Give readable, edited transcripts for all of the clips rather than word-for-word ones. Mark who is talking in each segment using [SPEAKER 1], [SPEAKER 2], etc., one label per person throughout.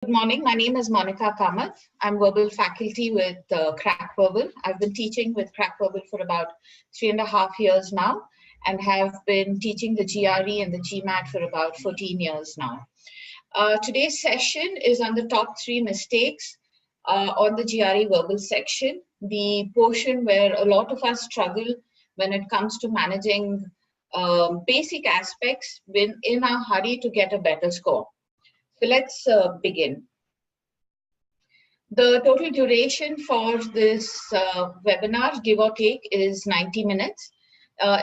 [SPEAKER 1] Good morning. My name is Monica Kamath. I'm verbal faculty with Crackable. I've been teaching with Crackable for about 3.5 years now and have been teaching the GRE and the GMAT for about 14 years now. Today's session is on the top 3 mistakes on the GRE verbal section, the portion where a lot of us struggle when it comes to managing basic aspects when in a hurry to get a better score. So let's begin. The total duration for this webinar, give or take, is 90 minutes,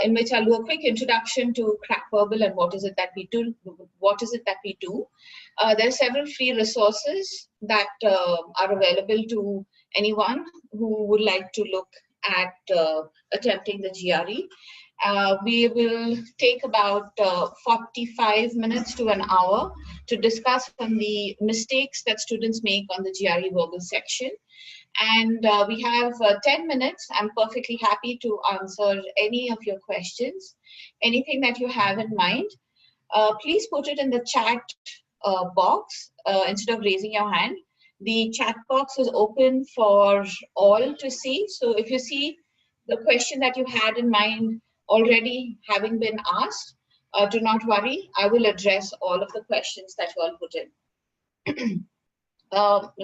[SPEAKER 1] in which I'll do a quick introduction to Crackable and what is it that we do. There are several free resources that are available to anyone who would like to look at attempting the GRE. We will take about 45 minutes to an hour to discuss on the mistakes that students make on the GRE verbal section. And we have 10 minutes. I'm perfectly happy to answer any of your questions. Anything that you have in mind, please put it in the chat box instead of raising your hand. The chat box is open for all to see. So if you see the question that you had in mind already having been asked, do not worry, I will address all of the questions that you all put in.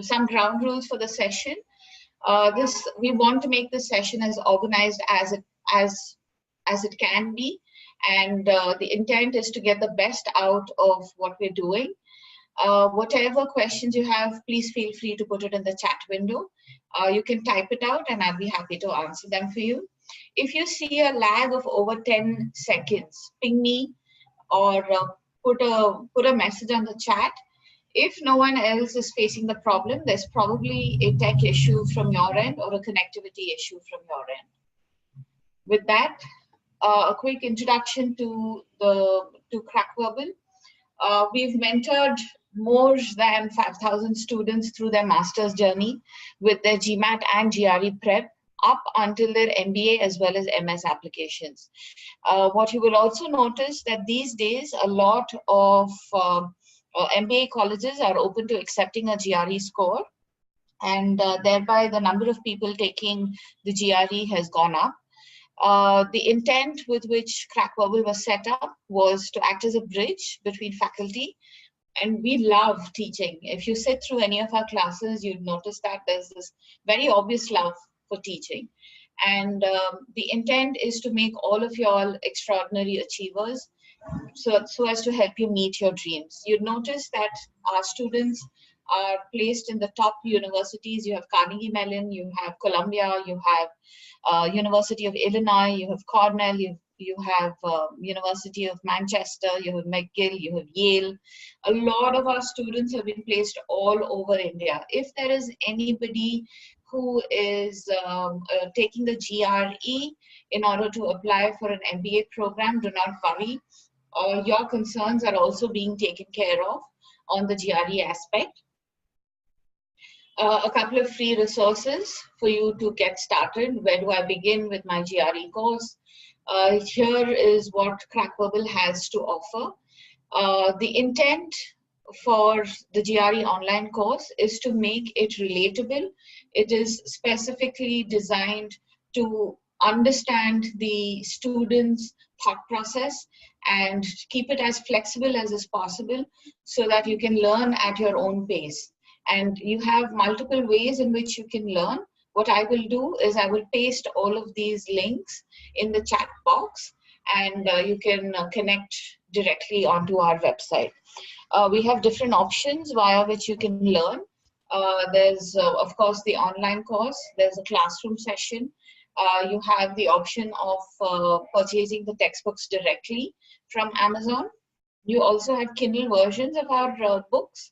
[SPEAKER 1] Some ground rules for the session. We want to make this session as organized as it can be, and the intent is to get the best out of what we're doing. Whatever questions you have, please feel free to put it in the chat window. You can type it out and I'll be happy to answer them for you. If you see a lag of over 10 seconds, ping me or put a message on the chat. If no one else is facing the problem, there's probably a tech issue from your end or a connectivity issue from your end. With that, a quick introduction to Crackable. We've mentored more than 5,000 students through their master's journey with their GMAT and GRE prep up until their MBA as well as MS applications. What you will also notice that these days a lot of MBA colleges are open to accepting a GRE score, and thereby the number of people taking the GRE has gone up. The intent with which Crackable was set up was to act as a bridge between faculty, and we love teaching. If you sit through any of our classes, you'd notice that there's this very obvious love for teaching. And the intent is to make all of you all extraordinary achievers so as to help you meet your dreams. You'd notice that our students are placed in the top universities. You have Carnegie Mellon, you have Columbia, you have University of Illinois, you have Cornell, you have University of Manchester, you have McGill, you have Yale. A lot of our students have been placed all over India. If there is anybody who is taking the GRE in order to apply for an MBA program, do not worry. Your concerns are also being taken care of on the GRE aspect. A couple of free resources for you to get started. Where do I begin with my GRE course? Here is what Crackable has to offer. The intent for the GRE online course is to make it relatable. It is specifically designed to understand the student's thought process and keep it as flexible as is possible so that you can learn at your own pace. And you have multiple ways in which you can learn. What I will do is I will paste all of these links in the chat box, and you can connect directly onto our website. We have different options via which you can learn. There's, of course, the online course. There's a classroom session. You have the option of purchasing the textbooks directly from Amazon. You also have Kindle versions of our books.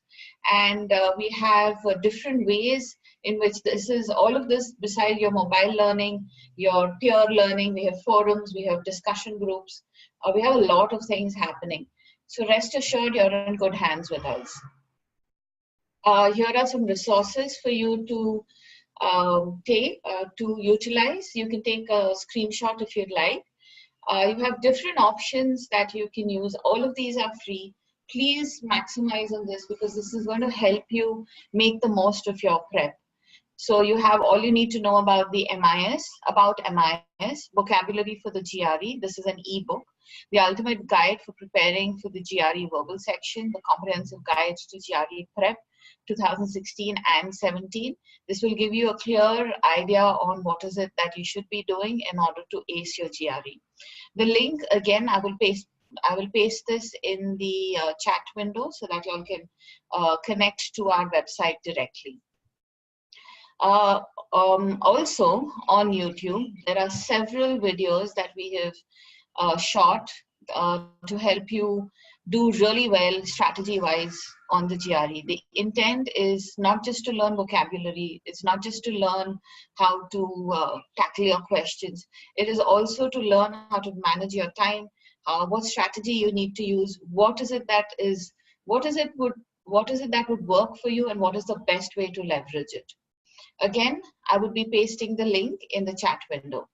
[SPEAKER 1] And we have different ways in which all of this beside your mobile learning, your peer learning. We have forums, we have discussion groups. We have a lot of things happening. So rest assured you're in good hands with us. Here are some resources for you to utilize. You can take a screenshot if you'd like. You have different options that you can use. All of these are free. please maximize on this, because this is going to help you make the most of your prep. So you have all you need to know about the MIS, vocabulary for the GRE. This is an ebook, the ultimate guide for preparing for the GRE verbal section, the comprehensive guide to GRE prep 2016 and 17. This will give you a clear idea on what is it that you should be doing in order to ace your GRE. The link, again, I will paste this in the chat window so that you all can connect to our website directly. Also on YouTube, there are several videos that we have shot to help you do really well strategy-wise on the GRE. The intent is not just to learn vocabulary, it's not just to learn how to tackle your questions. It is also to learn how to manage your time, what strategy you need to use, what is it that would work for you, and what is the best way to leverage it. Again, I would be pasting the link in the chat window.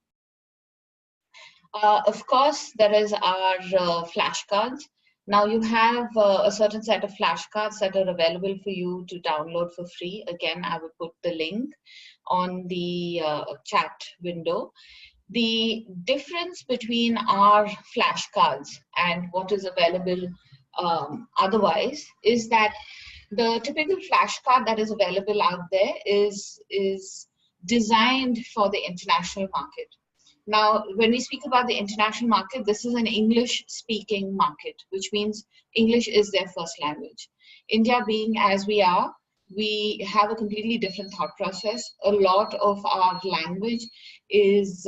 [SPEAKER 1] Of course, there is our flashcards. Now you have a certain set of flashcards that are available for you to download for free. Again, I would put the link on the chat window. The difference between our flashcards and what is available otherwise is that the typical flashcard that is available out there is designed for the international market. Now, when we speak about the international market, this is an English-speaking market, which means English is their first language. India being as we are, we have a completely different thought process. A lot of our language is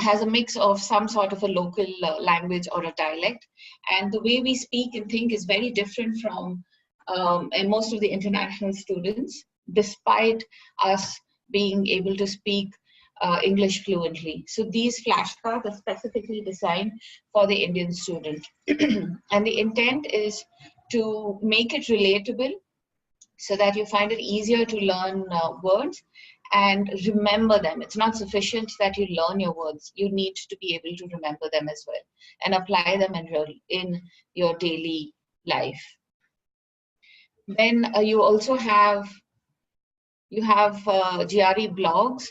[SPEAKER 1] has a mix of some sort of a local language or a dialect, and the way we speak and think is very different from and most of the international students, despite us being able to speak English fluently. So these flashcards are specifically designed for the Indian student. And the intent is to make it relatable so that you find it easier to learn words and remember them. It's not sufficient that you learn your words. You need to be able to remember them as well and apply them in your daily life. Then you also have GRE Blogs.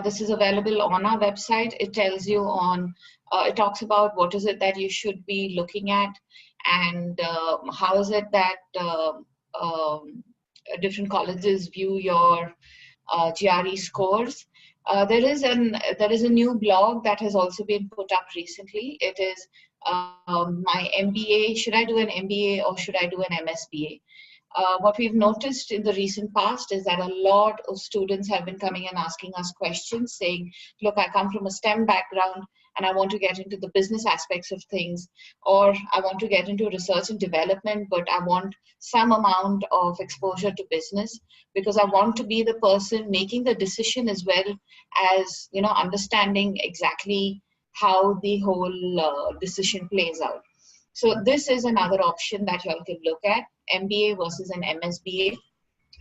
[SPEAKER 1] This is available on our website. It tells you on, it talks about what is it that you should be looking at, and how is it that different colleges view your GRE scores. There is a new blog that has also been put up recently. It is my MBA. Should I do an MBA or should I do an MSBA? What we've noticed in the recent past is that a lot of students have been coming and asking us questions saying, look, I come from a STEM background and I want to get into the business aspects of things, or I want to get into research and development, but I want some amount of exposure to business because I want to be the person making the decision as well as, you know, understanding exactly how the whole decision plays out. So this is another option that you all can look at, MBA versus an MSBA.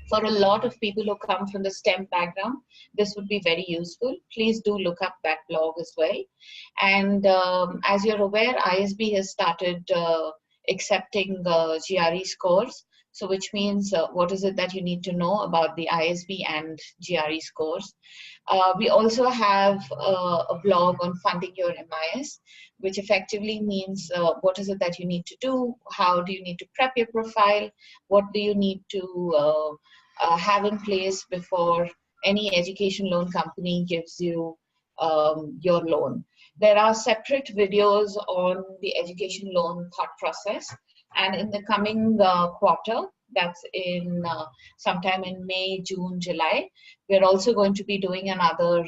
[SPEAKER 1] For a lot of people who come from the STEM background, this would be very useful. Please do look up that blog as well. And as you're aware, ISB has started accepting GRE scores. So which means what is it that you need to know about the ISB and GRE scores. We also have a blog on funding your MIS, which effectively means what is it that you need to do, how do you need to prep your profile, what do you need to have in place before any education loan company gives you your loan. There are separate videos on the education loan thought process, and in the coming quarter, that's in sometime in May, June, July, we're also going to be doing another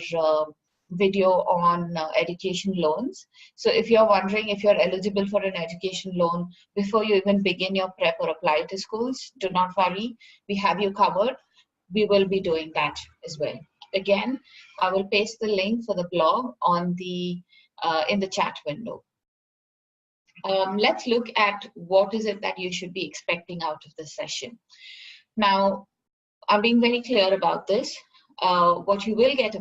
[SPEAKER 1] video on education loans. So if you're wondering if you're eligible for an education loan before you even begin your prep or apply to schools, do not worry, we have you covered. We will be doing that as well. Again, I will paste the link for the blog on the in the chat window. Let's look at what is it that you should be expecting out of this session. Now, I'm being very clear about this. what you will get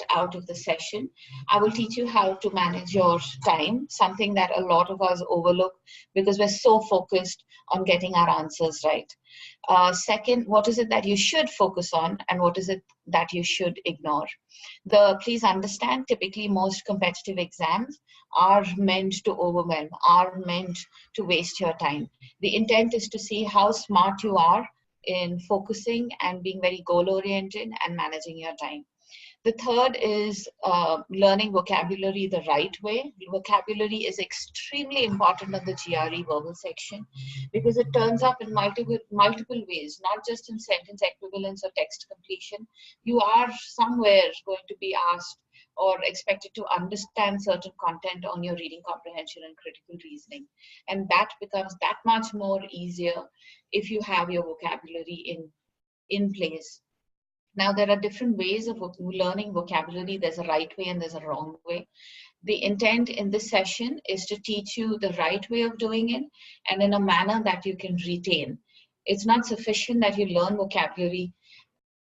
[SPEAKER 1] out of the session. I will teach you how to manage your time, something that a lot of us overlook because we're so focused on getting our answers right. Second, what is it that you should focus on and what is it that you should ignore? Please understand, typically most competitive exams are meant to overwhelm, are meant to waste your time. The intent is to see how smart you are in focusing and being very goal-oriented and managing your time. The third is learning vocabulary the right way. Vocabulary is extremely important on the GRE verbal section because it turns up in multiple ways, not just in sentence equivalence or text completion. You are somewhere going to be asked or expected to understand certain content on your reading comprehension and critical reasoning. And that becomes that much more easier if you have your vocabulary in place. Now, there are different ways of learning vocabulary. There's a right way and there's a wrong way. The intent in this session is to teach you the right way of doing it and in a manner that you can retain. It's not sufficient that you learn vocabulary.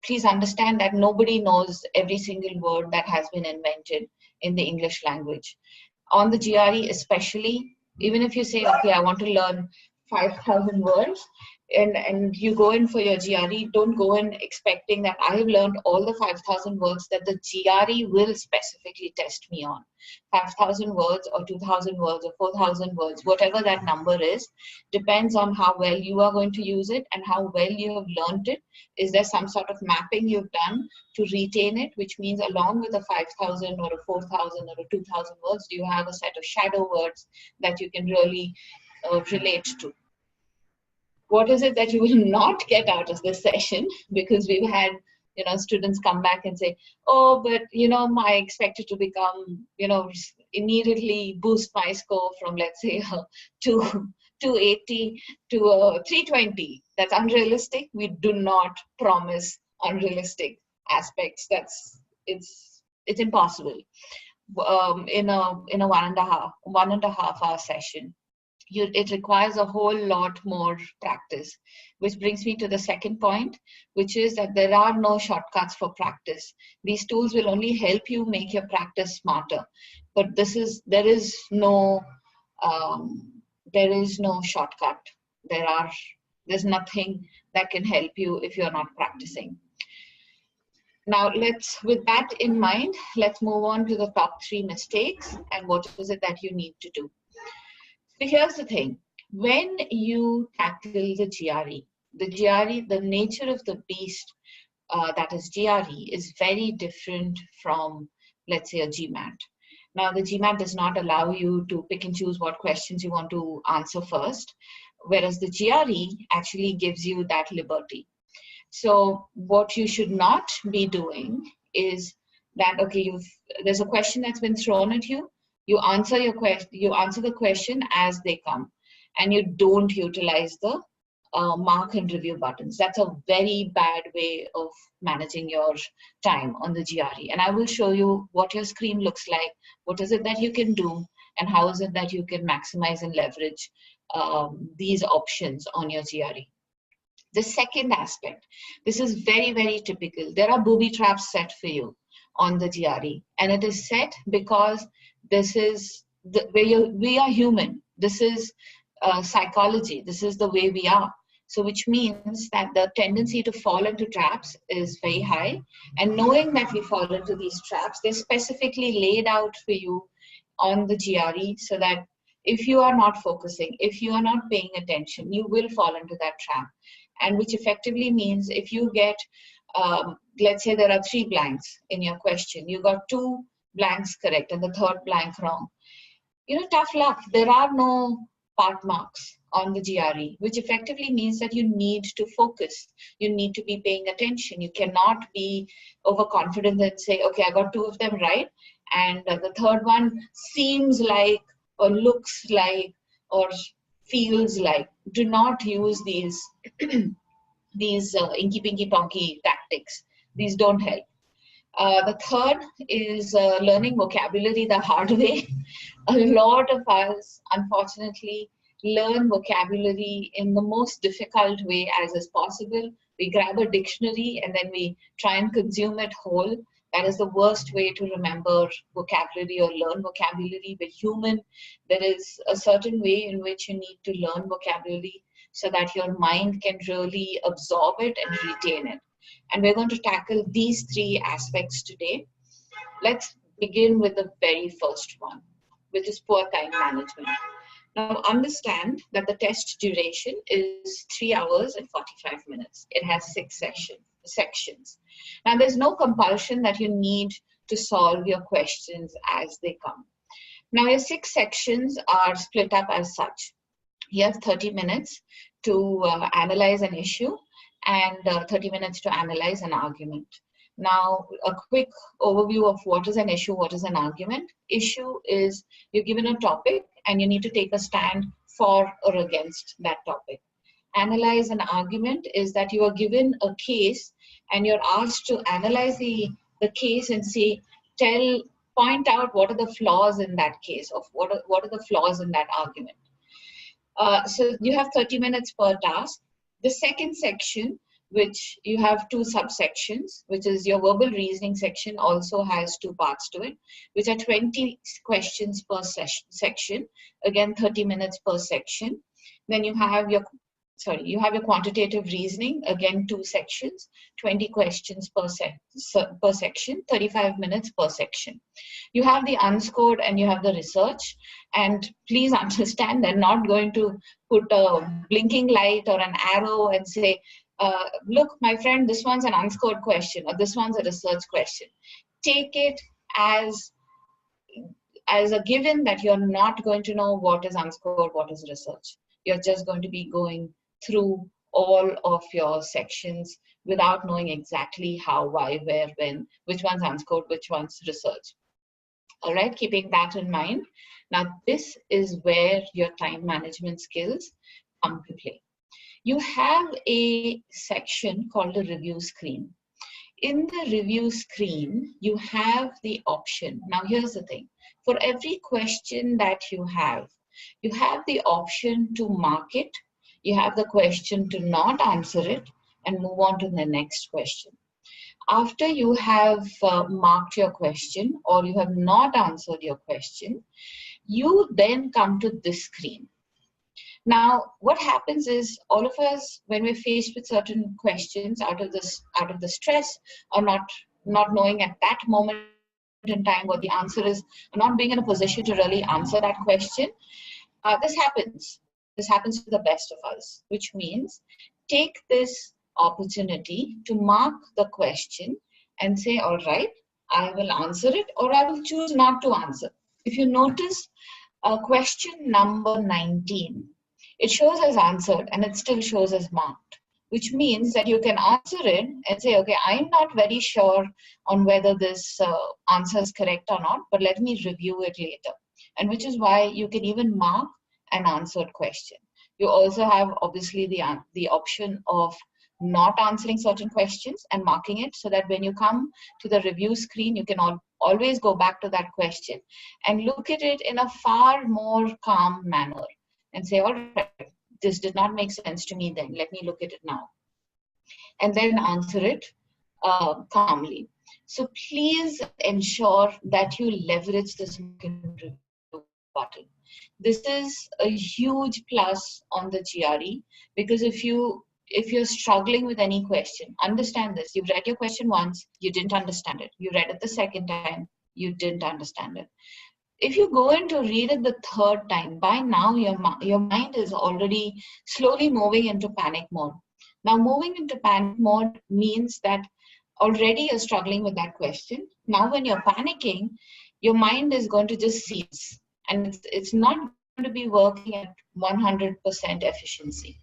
[SPEAKER 1] Please understand that nobody knows every single word that has been invented in the English language. On the GRE especially, even if you say, okay, I want to learn 5,000 words, and you go in for your GRE, don't go in expecting that I have learned all the 5,000 words that the GRE will specifically test me on. 5,000 words or 2,000 words or 4,000 words, whatever that number is, depends on how well you are going to use it and how well you have learned it. Is there some sort of mapping you've done to retain it, which means along with a 5,000 or a 4,000 or a 2,000 words, do you have a set of shadow words that you can really relate to? What is it that you will not get out of this session? Because we've had, students come back and say, oh, but, I expected to become, immediately boost my score from, let's say, 280 to 320. That's unrealistic. We do not promise unrealistic aspects. It's impossible. In a 1.5 hour session. It requires a whole lot more practice, which brings me to the second point, which is that there are no shortcuts for practice. These tools will only help you make your practice smarter, but there is no shortcut. There's nothing that can help you if you're not practicing. Now, with that in mind, let's move on to the top 3 mistakes and what is it that you need to do. So here's the thing, when you tackle the GRE, the nature of the beast that is GRE is very different from, let's say, a GMAT. Now, the GMAT does not allow you to pick and choose what questions you want to answer first, whereas the GRE actually gives you that liberty. So what you should not be doing is that, okay, there's a question that's been thrown at you. You answer the question as they come, and you don't utilize the mark and review buttons. That's a very bad way of managing your time on the GRE. And I will show you what your screen looks like, what is it that you can do, and how is it that you can maximize and leverage these options on your GRE. The second aspect, this is very, very typical. There are booby traps set for you on the GRE, and it is set because this is we are human. This is psychology. This is the way we are. So which means that the tendency to fall into traps is very high. And knowing that we fall into these traps, they're specifically laid out for you on the GRE so that if you are not focusing, if you are not paying attention, you will fall into that trap. And which effectively means if you get, let's say there are 3 blanks in your question, you got 2 blanks correct and the 3rd blank wrong. Tough luck. There are no part marks on the GRE, which effectively means that you need to focus. You need to be paying attention. You cannot be overconfident and say, okay, I got 2 of them right, and the 3rd one seems like or looks like or feels like. Do not use these inky pinky ponky tactics. These don't help. The third is learning vocabulary the hard way. A lot of us, unfortunately, learn vocabulary in the most difficult way as is possible. We grab a dictionary and then we try and consume it whole. That is the worst way to remember vocabulary or learn vocabulary. We're human. There is a certain way in which you need to learn vocabulary so that your mind can really absorb it and retain it. And we're going to tackle these three aspects today. Let's begin with the very first one, which is poor time management. Now, understand that the test duration is 3 hours and 45 minutes. It has 6 sections. Now, there's no compulsion that you need to solve your questions as they come. Now, your 6 sections are split up as such. You have 30 minutes to analyze an issue and 30 minutes to analyze an argument. Now, a quick overview of what is an issue, what is an argument. Issue is you're given a topic and you need to take a stand for or against that topic. Analyze an argument is that you are given a case and you're asked to analyze the case and say, point out what are the flaws in that case, of what are the flaws in that argument. So you have 30 minutes per task. The second section, which you have 2 subsections, which is your verbal reasoning section, also has 2 parts to it, which are 20 questions per section, again 30 minutes per section. Then you have your quantitative reasoning, again 2 sections, 20 questions per section, 35 minutes per section. You have the unscored and you have the research, and please understand they're not going to put a blinking light or an arrow and say, look, my friend, this one's an unscored question or this one's a research question. Take it as a given that you're not going to know what is unscored, what is research. You're just going to be going through all of your sections without knowing exactly how, why, where, when, which one's unscored, which one's research. All right, keeping that in mind. Now, this is where your time management skills come to play. You have a section called the review screen. In the review screen, you have the option. Now, here's the thing. For every question that you have the option to mark it. You have the question to not answer it and move on to the next question. After you have marked your question or you have not answered your question, you then come to this screen. Now, what happens is all of us, when we're faced with certain questions out of the stress or not knowing at that moment in time what the answer is, not being in a position to really answer that question, this happens. This happens to the best of us, which means take this opportunity to mark the question and say, all right, I will answer it or I will choose not to answer. If you notice question number 19, it shows as answered and it still shows as marked, which means that you can answer it and say, okay, I'm not very sure on whether this answer is correct or not, but let me review it later. And which is why you can even mark an answered question. You also have obviously the option of not answering certain questions and marking it so that when you come to the review screen, you can always go back to that question and look at it in a far more calm manner and say, all right, this did not make sense to me then. Let me look at it now. And then answer it calmly. So please ensure that you leverage this review button. This is a huge plus on the GRE because if you're struggling with any question, understand this. You've read your question once, you didn't understand it. You read it the second time, you didn't understand it. If you go in to read it the third time, by now your mind is already slowly moving into panic mode. Now, moving into panic mode means that already you're struggling with that question. Now, when you're panicking, your mind is going to just cease and it's not going to be working at 100% efficiency.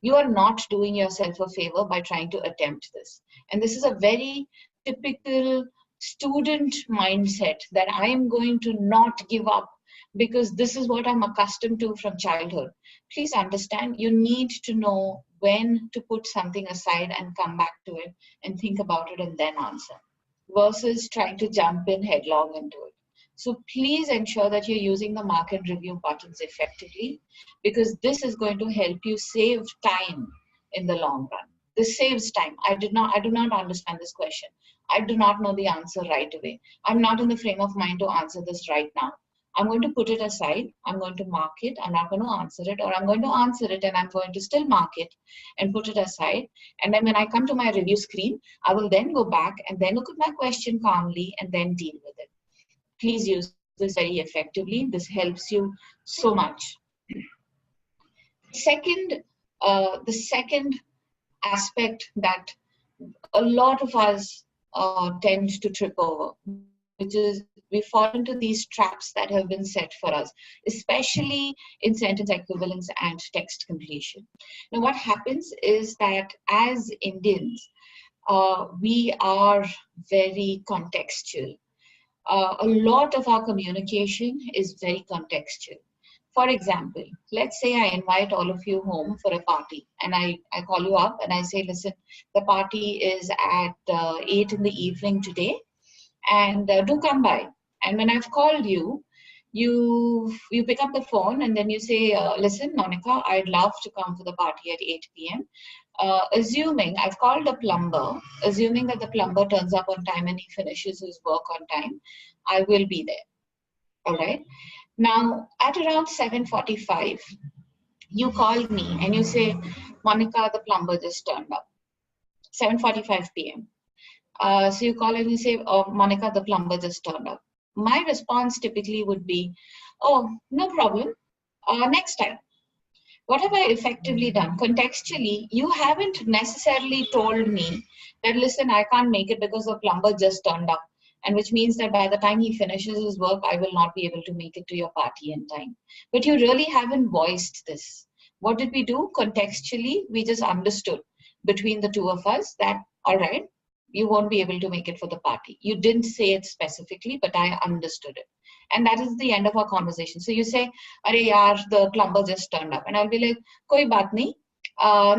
[SPEAKER 1] You are not doing yourself a favor by trying to attempt this. And this is a very typical student mindset that I am going to not give up because this is what I'm accustomed to from childhood. Please understand, you need to know when to put something aside and come back to it and think about it and then answer versus trying to jump in headlong into it. So please ensure that you're using the mark and review buttons effectively, because this is going to help you save time in the long run. This saves time. I do not understand this question. I do not know the answer right away. I'm not in the frame of mind to answer this right now. I'm going to put it aside. I'm going to mark it. I'm not going to answer it, or I'm going to answer it and I'm going to still mark it and put it aside. And then when I come to my review screen, I will then go back and then look at my question calmly and then deal with it. Please use this very effectively. This helps you so much. The second aspect that a lot of us tend to trip over, which is we fall into these traps that have been set for us, especially in sentence equivalence and text completion. Now, what happens is that as Indians, we are very contextual. A lot of our communication is very contextual. For example, let's say I invite all of you home for a party, and I call you up and I say, listen, the party is at 8 in the evening today, and do come by. And when I've called you, you pick up the phone and then you say, listen, Monica, I'd love to come for the party at 8 p.m. Assuming I've called a plumber, assuming that the plumber turns up on time and he finishes his work on time, I will be there. All right. Now, at around 7:45, you call me and you say, Monica, the plumber just turned up. 7:45 p.m. So you call and you say, oh, Monica, the plumber just turned up. My response typically would be, oh, no problem. Next time. What have I effectively done? Contextually, you haven't necessarily told me that, listen, I can't make it because the plumber just turned up. And which means that by the time he finishes his work, I will not be able to make it to your party in time. But you really haven't voiced this. What did we do? Contextually, we just understood between the two of us that, all right, you won't be able to make it for the party. You didn't say it specifically, but I understood it. And that is the end of our conversation. So you say, Are yaar, the plumber just turned up. And I'll be like, koi baat nahi,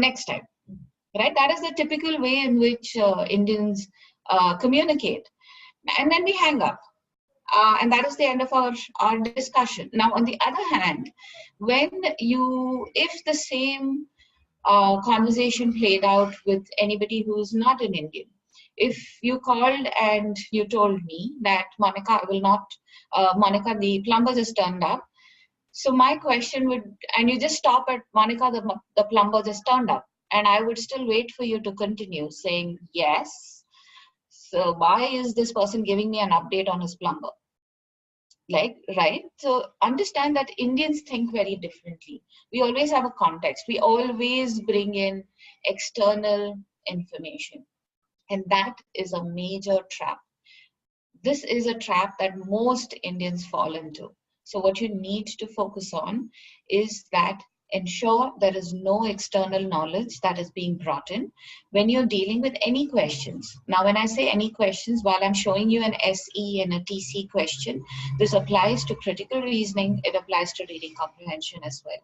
[SPEAKER 1] next time. Right? That is the typical way in which Indians communicate. And then we hang up. And that is the end of our discussion. Now, on the other hand, if the same conversation played out with anybody who's not an Indian, if you called and you told me that, Monica, Monica, the plumber just turned up. So my question would, and you just stop at, Monica, the plumber just turned up. And I would still wait for you to continue saying, yes. So why is this person giving me an update on his plumber? Right? So understand that Indians think very differently. We always have a context. We always bring in external information. And that is a major trap. This is a trap that most Indians fall into. So what you need to focus on is that ensure there is no external knowledge that is being brought in when you're dealing with any questions. Now, when I say any questions, while I'm showing you an SE and a TC question, this applies to critical reasoning. It applies to reading comprehension as well,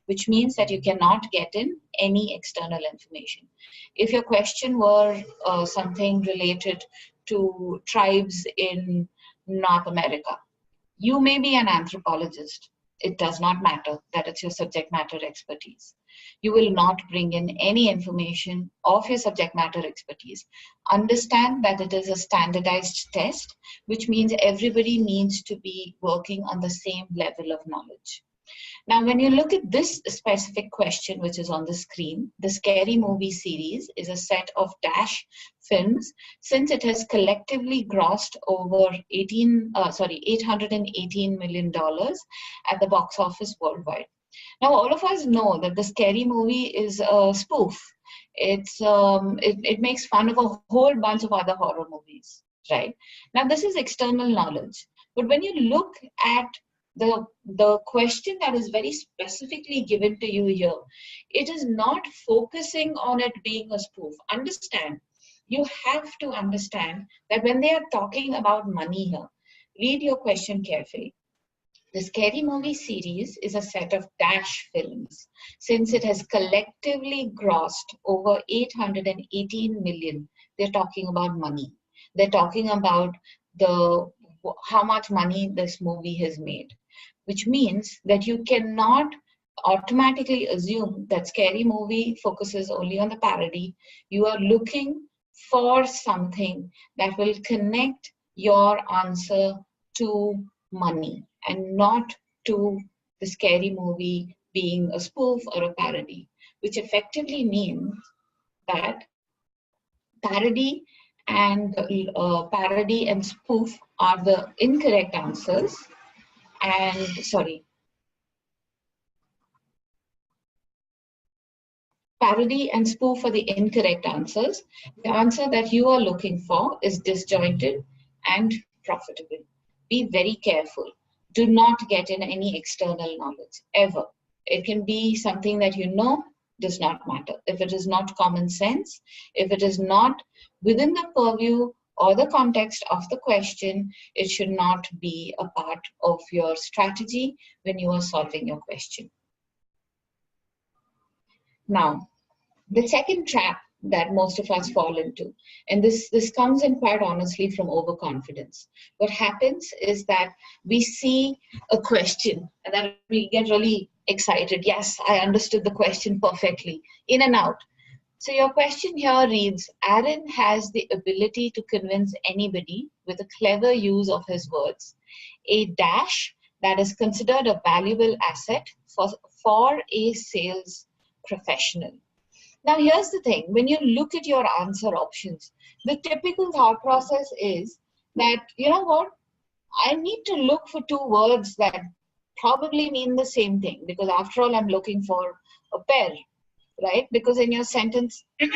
[SPEAKER 1] which means that you cannot get in any external information. If your question were something related to tribes in North America, you may be an anthropologist. It does not matter that it's your subject matter expertise. You will not bring in any information of your subject matter expertise. Understand that it is a standardized test, which means everybody needs to be working on the same level of knowledge. Now, when you look at this specific question, which is on the screen, the Scary Movie series is a set of Dash films, since it has collectively grossed over $818 million at the box office worldwide. Now, all of us know that the Scary Movie is a spoof. It makes fun of a whole bunch of other horror movies, right? Now, this is external knowledge. But when you look at the question that is very specifically given to you here, it is not focusing on it being a spoof. Understand, you have to understand that when they are talking about money here, read your question carefully. The Scary Movie series is a set of Dash films, since it has collectively grossed over 818 million. They're talking about money. They're talking about the how much money this movie has made, which means that you cannot automatically assume that scary movie focuses only on the parody. You are looking for something that will connect your answer to money and not to the scary movie being a spoof or a parody, which effectively means that parody and spoof are the incorrect answers. And sorry, parody and spoof are the incorrect answers. The answer that you are looking for is disjointed and profitable. Be very careful. Do not get in any external knowledge, ever. It can be something that you know, does not matter. If it is not common sense, if it is not within the purview or the context of the question, it should not be a part of your strategy when you are solving your question. Now, the second trap that most of us fall into, and this comes in quite honestly from overconfidence. What happens is that we see a question and then we get really excited. Yes, I understood the question perfectly, in and out. So your question here reads, Aaron has the ability to convince anybody with a clever use of his words. A dash that is considered a valuable asset for a sales professional. Now, here's the thing. When you look at your answer options, the typical thought process is that, you know what, I need to look for two words that probably mean the same thing, because after all, I'm looking for a pair, right? Because in your sentence, in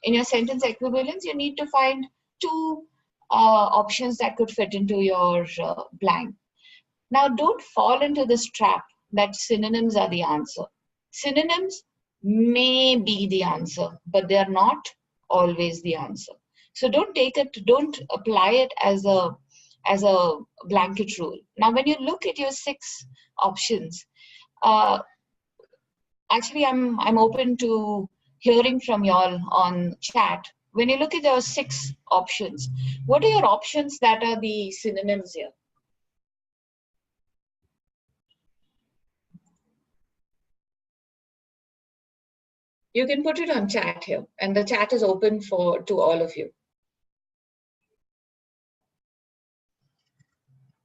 [SPEAKER 1] your sentence equivalence, you need to find two options that could fit into your blank. Now, don't fall into this trap that synonyms are the answer. Synonyms may be the answer, but they are not always the answer. So don't apply it as a blanket rule. Now, when you look at your 6 options, actually, I'm open to hearing from y'all on chat. When you look at your 6 options, what are your options that are the synonyms here? You can put it on chat here, and the chat is open to all of you.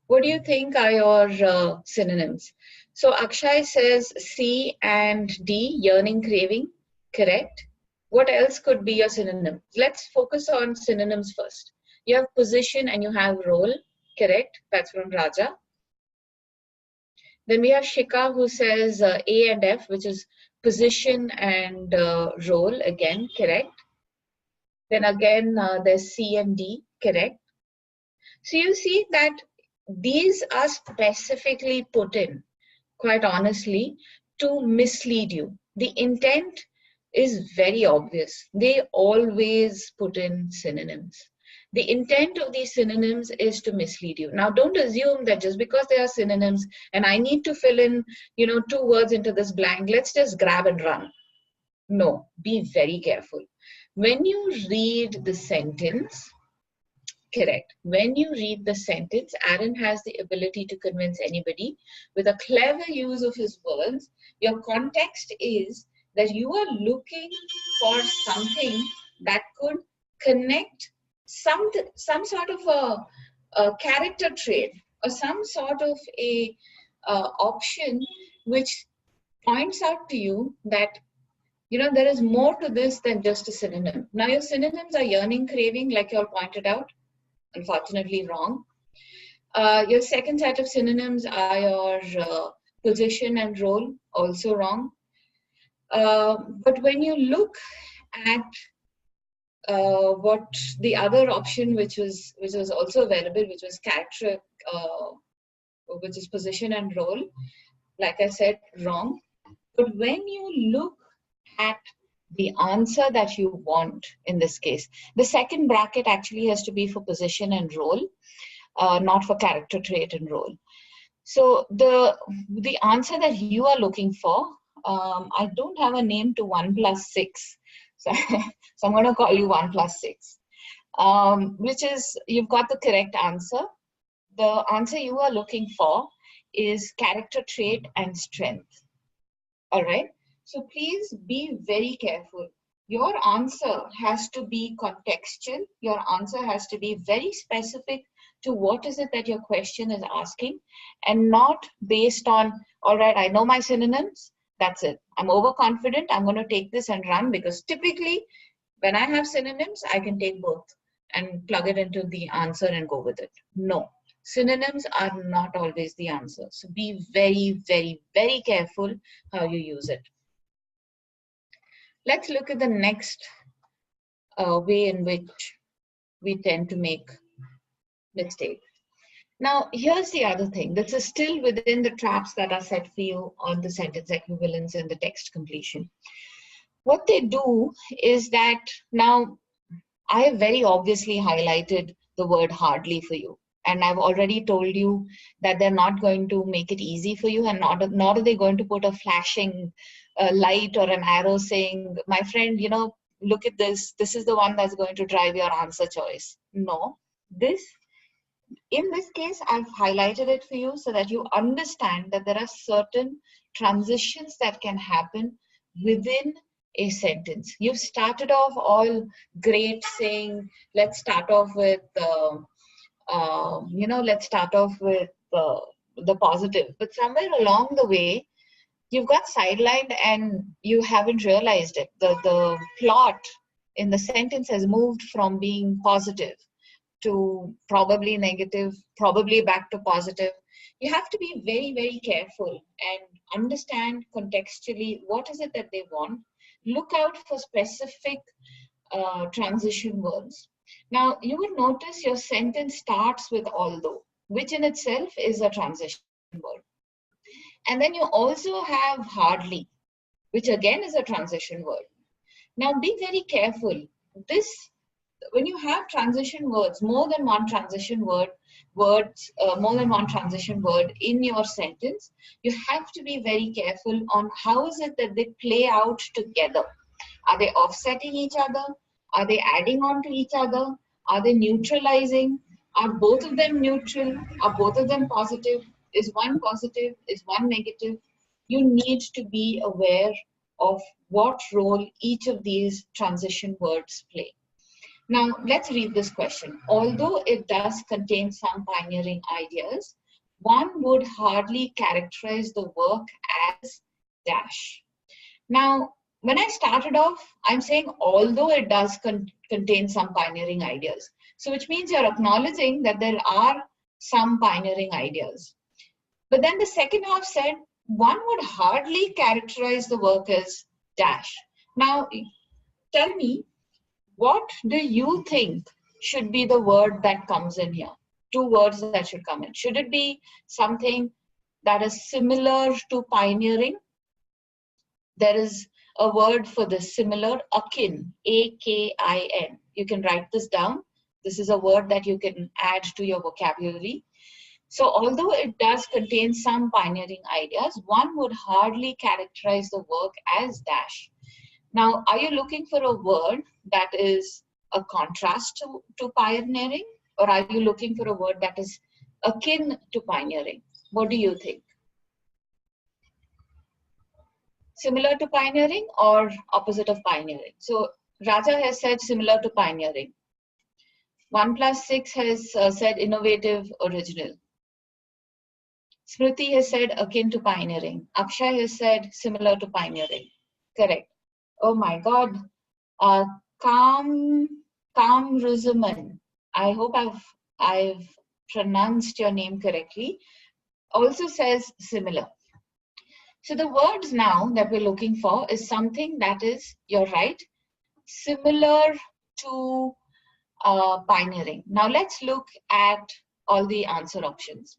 [SPEAKER 1] What do you think are your synonyms? So Akshay says C and D, yearning, craving, correct. What else could be your synonym? Let's focus on synonyms first. You have position and you have role, correct. That's from Raja. Then we have Shika who says A and F, which is position and role, again, correct. Then again, there's C and D, correct. So you see that these are specifically put in, quite honestly, to mislead you. The intent is very obvious. They always put in synonyms. The intent of these synonyms is to mislead you. Now, don't assume that just because they are synonyms and I need to fill in, 2 words into this blank, let's just grab and run. No, be very careful. When you read the sentence, correct. When you read the sentence, Aaron has the ability to convince anybody with a clever use of his words. Your context is that you are looking for something that could connect some sort of a character trait or some sort of a option which points out to you that there is more to this than just a synonym. Now your synonyms are yearning, craving, like you all pointed out. Unfortunately wrong. Your second set of synonyms are your position and role, also wrong. But when you look at what the other option, which was also available, which was character, which is position and role, like I said, wrong. But when you look at the answer that you want in this case, the second bracket actually has to be for position and role, not for character trait and role. So the answer that you are looking for, I don't have a name to 1 plus 6. So I'm going to call you 1 plus 6, which is, you've got the correct answer. the answer you are looking for is character trait and strength. All right. So please be very careful. Your answer has to be contextual. Your answer has to be very specific to what is it that your question is asking, and not based on, all right, I know my synonyms, that's it. I'm overconfident, I'm going to take this and run, because typically when I have synonyms, I can take both and plug it into the answer and go with it. No, synonyms are not always the answer. So be very, very, very careful how you use it. Let's look at the next way in which we tend to make mistakes. Now, here's the other thing. This is still within the traps that are set for you on the sentence equivalence and the text completion. What they do is that, now, I have very obviously highlighted the word hardly for you. And I've already told you that they're not going to make it easy for you, and nor are they going to put a flashing light or an arrow saying, my friend, you know, look at this. This is the one that's going to drive your answer choice. No, in this case, I've highlighted it for you so that you understand that there are certain transitions that can happen within a sentence. You've started off all great saying, let's start off with, let's start off with the positive. But somewhere along the way, you've got sidelined and you haven't realized it. The plot in the sentence has moved from being positive to probably negative, probably back to positive. You have to be very, very careful and understand contextually what is it that they want. Look out for specific transition words. Now, you will notice your sentence starts with although, which in itself is a transition word. And then you also have hardly, which again is a transition word. Now, be very careful. When you have transition words, more than one transition word in your sentence, you have to be very careful on how is it that they play out together. Are they offsetting each other? Are they adding on to each other? Are they neutralizing? Are both of them neutral? Are both of them positive? Is one positive? Is one negative? You need to be aware of what role each of these transition words play. Now, let's read this question. Although it does contain some pioneering ideas, one would hardly characterize the work as dash. Now, when I started off, I'm saying although it does contain some pioneering ideas. So which means you're acknowledging that there are some pioneering ideas. But then the second half said, one would hardly characterize the work as dash. Now, tell me, what do you think should be the word that comes in here? Two words that should come in. Should it be something that is similar to pioneering? There is a word for this, similar, akin, A-K-I-N. You can write this down. This is a word that you can add to your vocabulary. So although it does contain some pioneering ideas, one would hardly characterize the work as dash. Now, are you looking for a word that is a contrast to pioneering, or are you looking for a word that is akin to pioneering? What do you think? Similar to pioneering or opposite of pioneering? So Raja has said similar to pioneering. 1+6 has said innovative, original. Smriti has said akin to pioneering. Akshay has said similar to pioneering. Correct. Oh my God. Kamruzaman. I hope I've pronounced your name correctly. Also says similar. So the words now that we're looking for is something that is, you're right, similar to pioneering. Now let's look at all the answer options.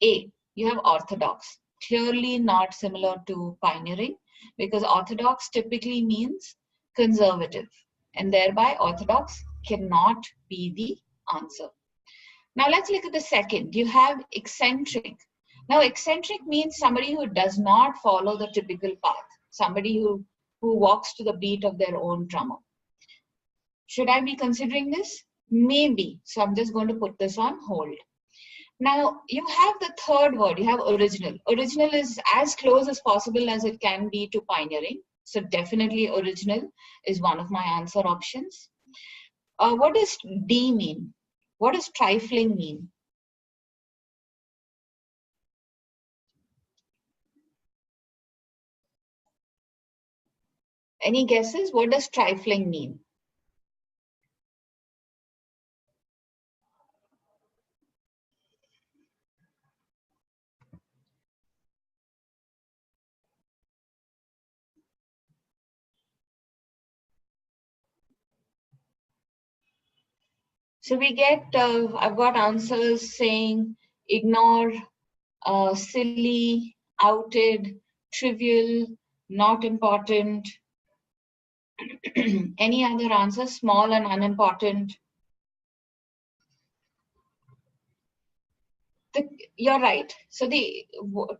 [SPEAKER 1] A, you have orthodox. Clearly not similar to pioneering, because orthodox typically means conservative, and thereby orthodox cannot be the answer. Now let's look at the second. You have eccentric. Now eccentric means somebody who does not follow the typical path, somebody who walks to the beat of their own drummer. Should I be considering this? Maybe. So I'm just going to put this on hold. Now you have the third word, you have original. Original is as close as possible as it can be to pioneering. So definitely original is one of my answer options. What does D mean? What does trifling mean? Any guesses? What does trifling mean? So we get, I've got answers saying ignore, silly, outed, trivial, not important. Any other answers? Small and unimportant. You're right. So the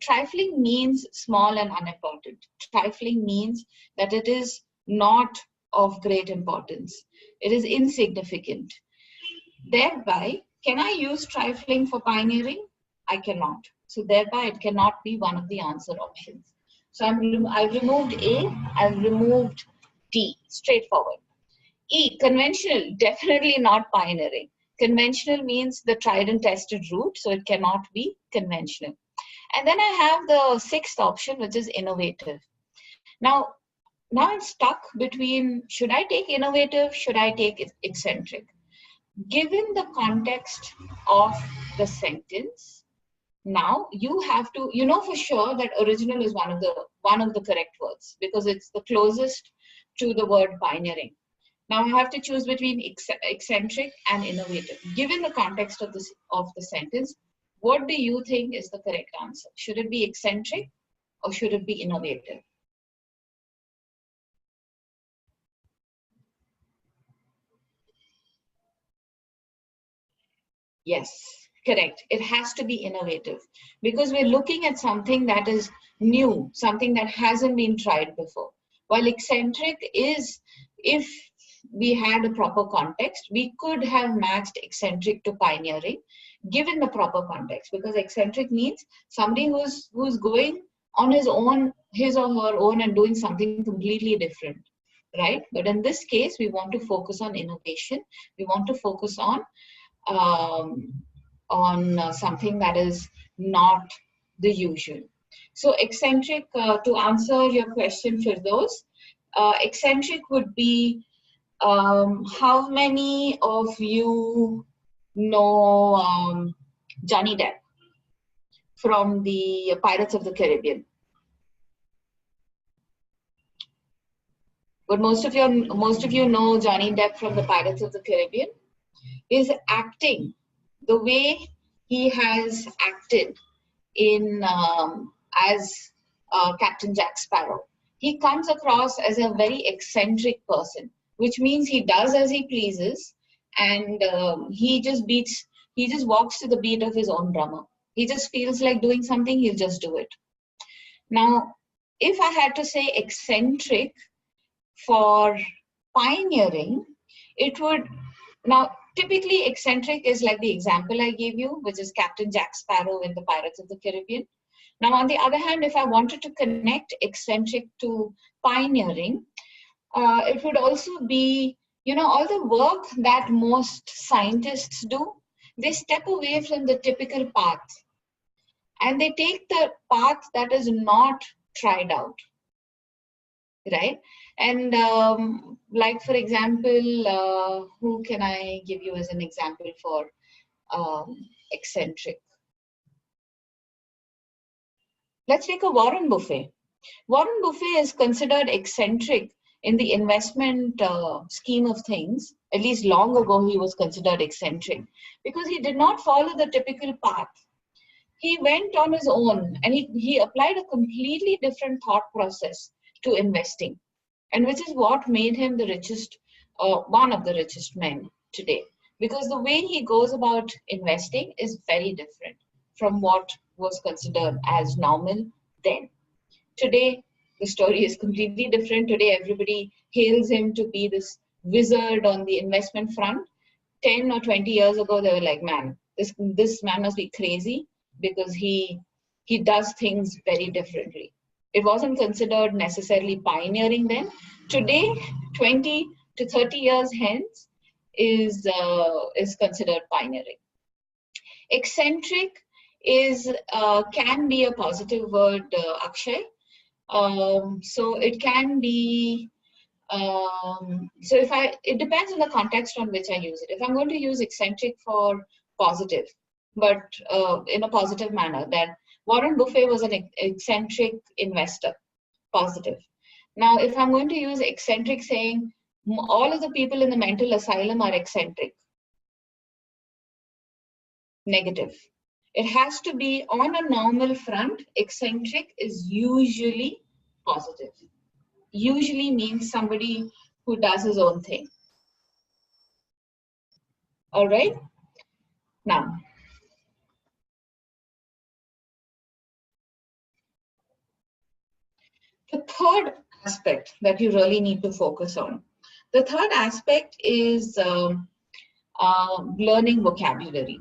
[SPEAKER 1] trifling means small and unimportant. Trifling means that it is not of great importance. It is insignificant. Thereby, can I use trifling for pioneering? I cannot. So thereby, it cannot be one of the answer options. So I've removed A, I've removed D, straightforward. E, conventional, definitely not pioneering. Conventional means the tried and tested route, so it cannot be conventional. And then I have the sixth option, which is innovative. Now I'm stuck between, should I take innovative, should I take eccentric? Given the context of the sentence, now you have to, you know for sure that original is one of the correct words because it's the closest to the word pioneering. Now I have to choose between eccentric and innovative. Given the context of the sentence, what do you think is the correct answer? Should it be eccentric or should it be innovative? Yes, correct. It has to be innovative because we're looking at something that is new, something that hasn't been tried before. While eccentric is, if we had a proper context, we could have matched eccentric to pioneering given the proper context, because eccentric means somebody who's going on his own, his or her own, and doing something completely different, right? But in this case, we want to focus on innovation. We want to focus on something that is not the usual. So eccentric, to answer your question, Firdaus, eccentric would be, how many of you know Johnny Depp from the Pirates of the Caribbean? But most of you know Johnny Depp from the Pirates of the Caribbean. His acting, the way he has acted in as Captain Jack Sparrow, he comes across as a very eccentric person, which means he does as he pleases, and he just walks to the beat of his own drummer. He just feels like doing something, he'll just do it. Now, if I had to say eccentric for pioneering, it would, now typically eccentric is like the example I gave you, which is Captain Jack Sparrow in the Pirates of the Caribbean. Now, on the other hand, if I wanted to connect eccentric to pioneering, it would also be, all the work that most scientists do, they step away from the typical path and they take the path that is not tried out, right? And like, for example, who can I give you as an example for eccentric? Let's take a Warren Buffett. Warren Buffett is considered eccentric in the investment scheme of things. At least long ago, he was considered eccentric because he did not follow the typical path. He went on his own and he applied a completely different thought process to investing, and which is what made him the richest, one of the richest men today. Because the way he goes about investing is very different from what was considered as normal then. Today, the story is completely different. Today, everybody hails him to be this wizard on the investment front. 10 or 20 years ago, they were like, man, this man must be crazy because he does things very differently. It wasn't considered necessarily pioneering then. Today, 20 to 30 years hence, is considered pioneering. Eccentric is can be a positive word, Akshay. So it can be. So it depends on the context on which I use it. If I'm going to use eccentric for positive, but in a positive manner, that Warren Buffett was an eccentric investor, positive. Now, if I'm going to use eccentric, saying all of the people in the mental asylum are eccentric, negative. It has to be on a normal front. Eccentric is usually positive. Usually means somebody who does his own thing. All right. Now, the third aspect that you really need to focus on. The third aspect is learning vocabulary.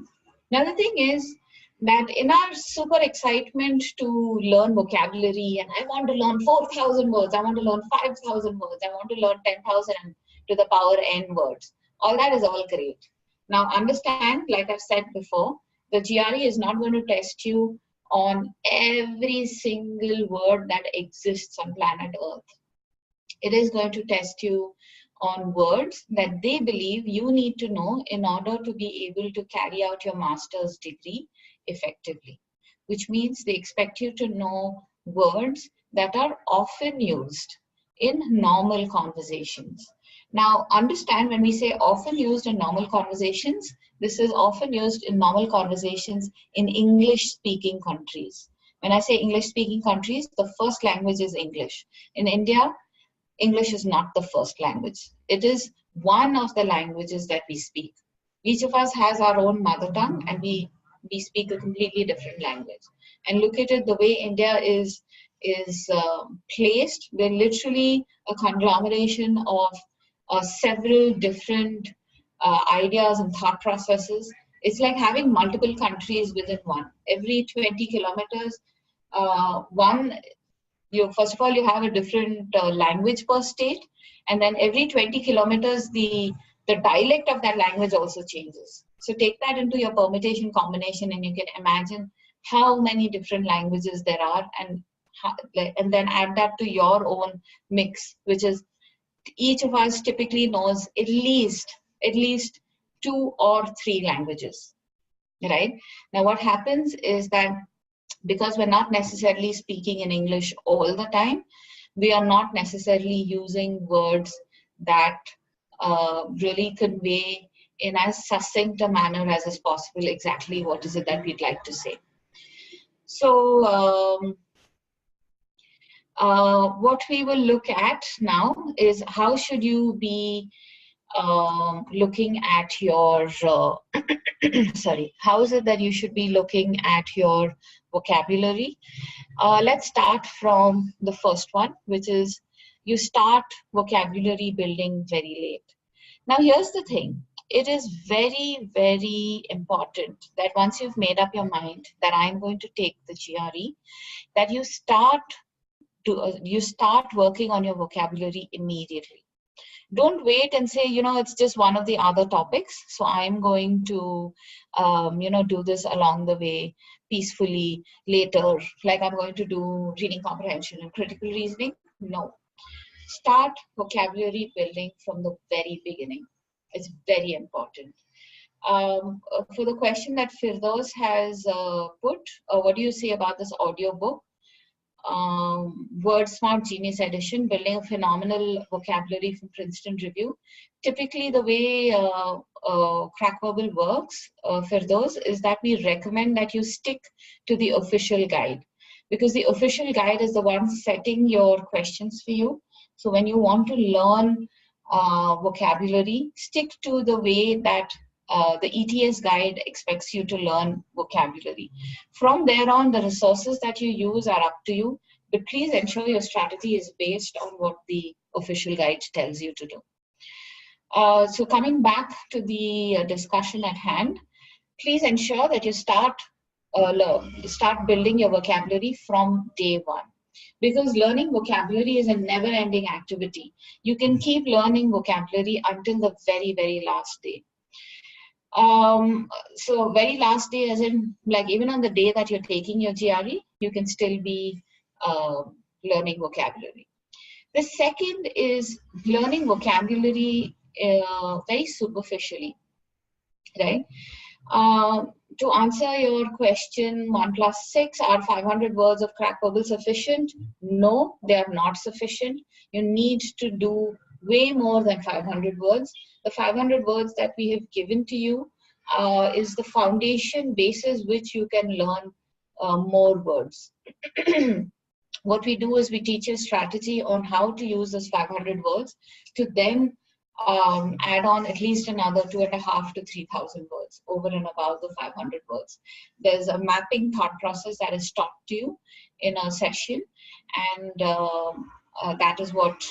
[SPEAKER 1] Now, the thing is that in our super excitement to learn vocabulary, and I want to learn 4,000 words, I want to learn 5,000 words, I want to learn 10,000 to the power n words. All that is all great. Now, understand, like I've said before, the GRE is not going to test you on every single word that exists on planet Earth. It is going to test you on words that they believe you need to know in order to be able to carry out your master's degree effectively, which means they expect you to know words that are often used in normal conversations. Now, understand, when we say often used in normal conversations, this is often used in normal conversations in English-speaking countries. When I say English-speaking countries, the first language is English. In India, English is not the first language. It is one of the languages that we speak. Each of us has our own mother tongue, and we speak a completely different language. And look at it, the way India is placed, we're literally a conglomeration of several different ideas and thought processes. It's like having multiple countries within one. Every 20 kilometers, first of all, you have a different language per state, and then every 20 kilometers, the dialect of that language also changes. So take that into your permutation combination, and you can imagine how many different languages there are, and then add that to your own mix, which is each of us typically knows at least 2 or 3 languages, right? Now, what happens is that because we're not necessarily speaking in English all the time, we are not necessarily using words that really convey in as succinct a manner as is possible exactly what is it that we'd like to say. So what we will look at now is how should you be looking at your, how is it that you should be looking at your vocabulary? Let's start from the first one, which is you start vocabulary building very late. Now, here's the thing. It is very, very important that once you've made up your mind that I'm going to take the GRE, that you start working on your vocabulary immediately. Don't wait and say, it's just one of the other topics, so I'm going to, do this along the way peacefully later, like I'm going to do reading comprehension and critical reasoning. No. Start vocabulary building from the very beginning. It's very important. For the question that Firdaus has put, what do you say about this audio book? Word Smart Genius Edition, Building a Phenomenal Vocabulary from Princeton Review. Typically, the way Crackable works, Firdaus, is that we recommend that you stick to the official guide, because the official guide is the one setting your questions for you. So when you want to learn vocabulary, stick to the way that the ETS guide expects you to learn vocabulary. From there on, the resources that you use are up to you, but please ensure your strategy is based on what the official guide tells you to do. So coming back to the discussion at hand, please ensure that you start building your vocabulary from day one. Because learning vocabulary is a never-ending activity. You can keep learning vocabulary until the very, very last day. So very last day, as in like even on the day that you're taking your GRE, you can still be learning vocabulary. The second is learning vocabulary very superficially, right? To answer your question, 1 + 6, are 500 words of Crackable sufficient? No, they are not sufficient. You need to do way more than 500 words. The 500 words that we have given to you is the foundation basis which you can learn more words. What we do is we teach a strategy on how to use those 500 words to then add on at least another 2,500 to 3,000 words over and above the 500 words. There's a mapping thought process that is taught to you in a session, and that is what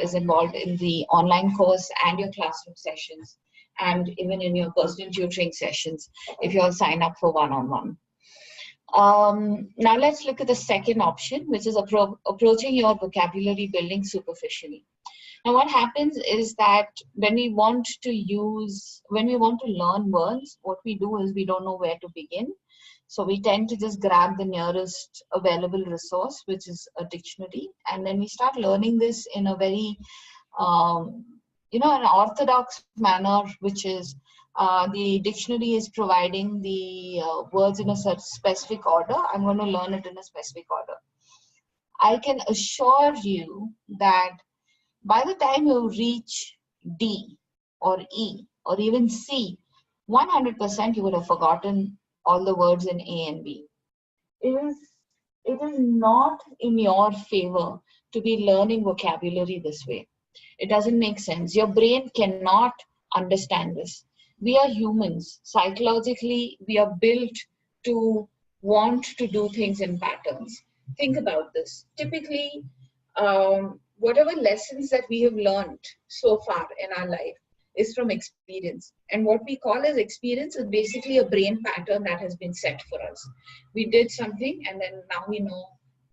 [SPEAKER 1] is involved in the online course and your classroom sessions, and even in your personal tutoring sessions if you all sign up for one-on-one. Now let's look at the second option, which is approaching your vocabulary building superficially. Now what happens is that when we want to learn words, what we do is we don't know where to begin. So we tend to just grab the nearest available resource, which is a dictionary, and then we start learning this in a very, an orthodox manner, which is the dictionary is providing the words in a specific order. I'm going to learn it in a specific order. I can assure you that by the time you reach D or E or even C, 100% you would have forgotten all the words in A and B. It is not in your favor to be learning vocabulary this way. It doesn't make sense. Your brain cannot understand this. We are humans. Psychologically, we are built to want to do things in patterns. Think about this. Typically, whatever lessons that we have learned so far in our life is from experience. And what we call as experience is basically a brain pattern that has been set for us. We did something and then now we know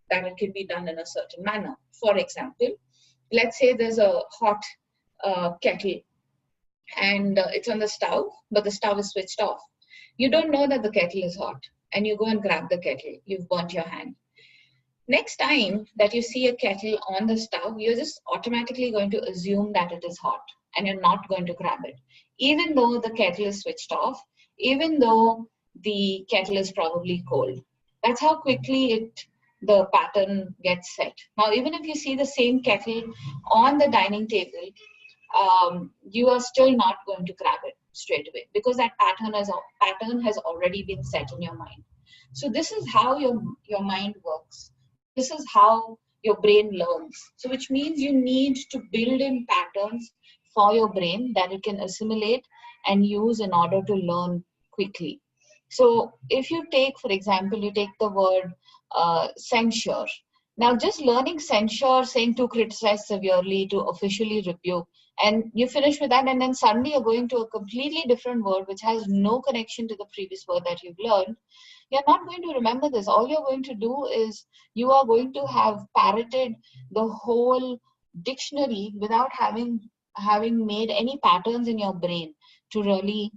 [SPEAKER 1] that it can be done in a certain manner. For example, let's say there's a hot kettle and it's on the stove, but the stove is switched off. You don't know that the kettle is hot and you go and grab the kettle. You've burnt your hand. Next time that you see a kettle on the stove, you're just automatically going to assume that it is hot and you're not going to grab it, even though the kettle is switched off, even though the kettle is probably cold. That's how quickly the pattern gets set. Now, even if you see the same kettle on the dining table, you are still not going to grab it straight away because that pattern has already been set in your mind. So this is how your mind works. This is how your brain learns. So which means you need to build in patterns for your brain that it can assimilate and use in order to learn quickly. So if you take, for example, you take the word censure. Now just learning censure, saying to criticize severely, to officially rebuke, and you finish with that, and then suddenly you're going to a completely different word which has no connection to the previous word that you've learned. You're not going to remember this. All you're going to do is you are going to have parroted the whole dictionary without having made any patterns in your brain to really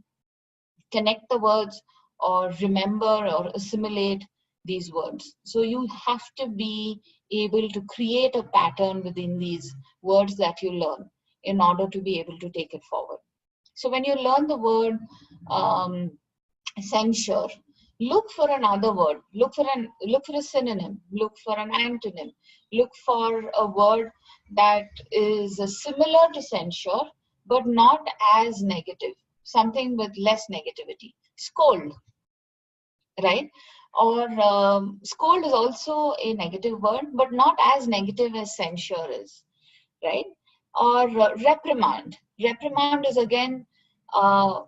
[SPEAKER 1] connect the words or remember or assimilate these words. So you have to be able to create a pattern within these words that you learn in order to be able to take it forward. So when you learn the word censure, look for another word, look for a synonym, look for an antonym, look for a word that is similar to censure but not as negative, something with less negativity. Scold, right? Or scold is also a negative word but not as negative as censure is, right? Or reprimand. Reprimand is again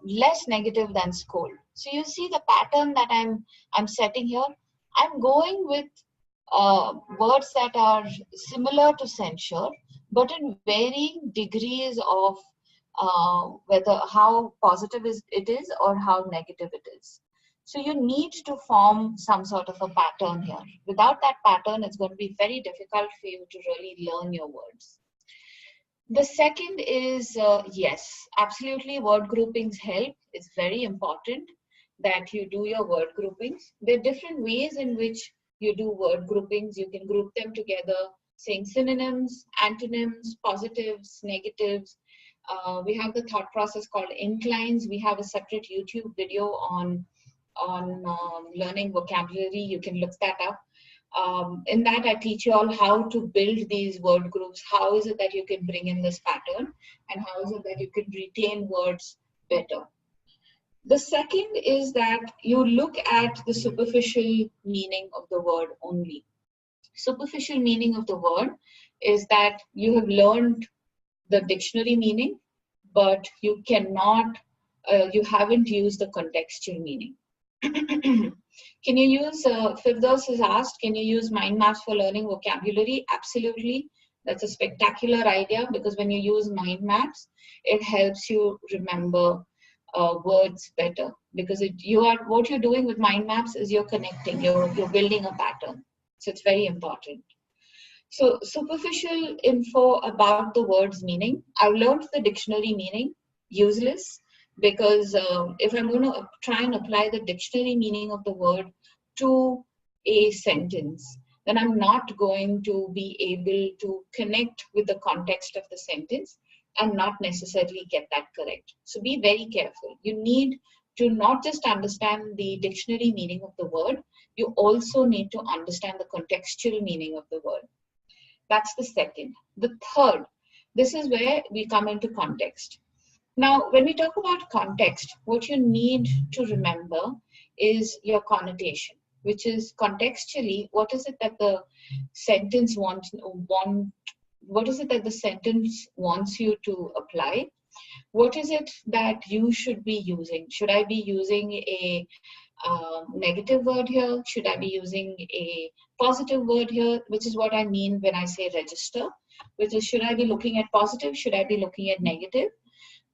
[SPEAKER 1] less negative than scold. So you see the pattern that I'm setting here. I'm going with words that are similar to censure, but in varying degrees of whether how positive it is or how negative it is. So you need to form some sort of a pattern here. Without that pattern, it's going to be very difficult for you to really learn your words. The second is, yes, absolutely, word groupings help. It's very important that you do your word groupings. There are different ways in which you do word groupings. You can group them together, saying synonyms, antonyms, positives, negatives. We have the thought process called inclines. We have a separate YouTube video on learning vocabulary. You can look that up. In that, I teach you all how to build these word groups. How is it that you can bring in this pattern, and how is it that you can retain words better? The second is that you look at the superficial meaning of the word only. Superficial meaning of the word is that you have learned the dictionary meaning, but you cannot, you haven't used the contextual meaning. Can you use, Firdaus has asked, can you use mind maps for learning vocabulary? Absolutely. That's a spectacular idea, because when you use mind maps, it helps you remember words better, because what you're doing with mind maps is you're connecting, you're building a pattern. So it's very important. So superficial info about the word's meaning. I've learned the dictionary meaning, useless, because if I'm going to try and apply the dictionary meaning of the word to a sentence, then I'm not going to be able to connect with the context of the sentence and not necessarily get that correct. So be very careful. You need to not just understand the dictionary meaning of the word, you also need to understand the contextual meaning of the word. That's the second. The third, this is where we come into context. Now, when we talk about context, what you need to remember is your connotation, which is contextually, what is it that the sentence what is it that the sentence wants you to apply? What is it that you should be using? Should I be using a negative word here? Should I be using a positive word here? Which is what I mean when I say register, which is, should I be looking at positive? Should I be looking at negative?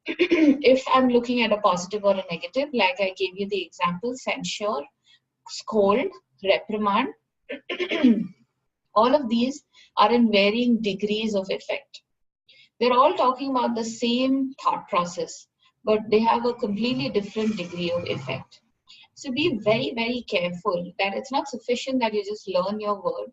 [SPEAKER 1] If I'm looking at a positive or a negative, like I gave you the example, censure, scold, reprimand, all of these are in varying degrees of effect. They're all talking about the same thought process, but they have a completely different degree of effect. So be very, very careful that it's not sufficient that you just learn your word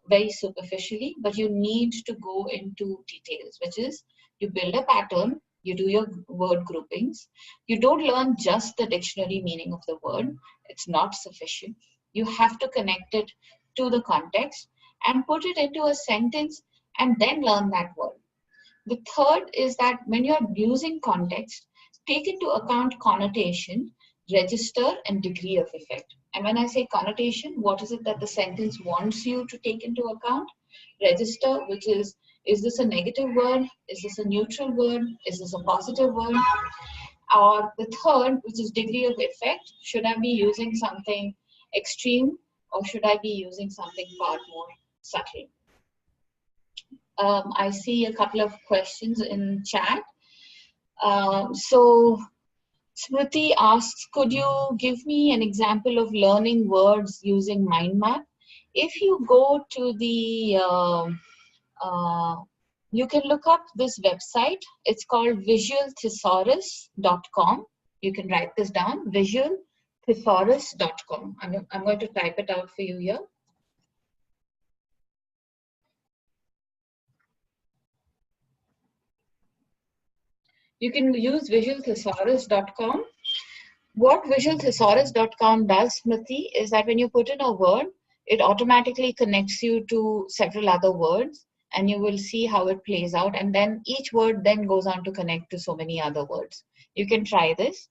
[SPEAKER 1] very superficially, but you need to go into details, which is you build a pattern, you do your word groupings. You don't learn just the dictionary meaning of the word. It's not sufficient. You have to connect it to the context and put it into a sentence and then learn that word. The third is that when you're using context, take into account connotation, register, and degree of effect. And when I say connotation, what is it that the sentence wants you to take into account? Register, which is this a negative word? Is this a neutral word? Is this a positive word? Or the third, which is degree of effect, should I be using something extreme or should I be using something far more subtle? I see a couple of questions in chat. So Smriti asks, could you give me an example of learning words using mind map? If you go to the, you can look up this website. It's called visualthesaurus.com. You can write this down, visualthesaurus.com. I'm going to type it out for you here. You can use visualthesaurus.com. What visualthesaurus.com does, Smriti, is that when you put in a word, it automatically connects you to several other words, and you will see how it plays out. And then each word then goes on to connect to so many other words. You can try this.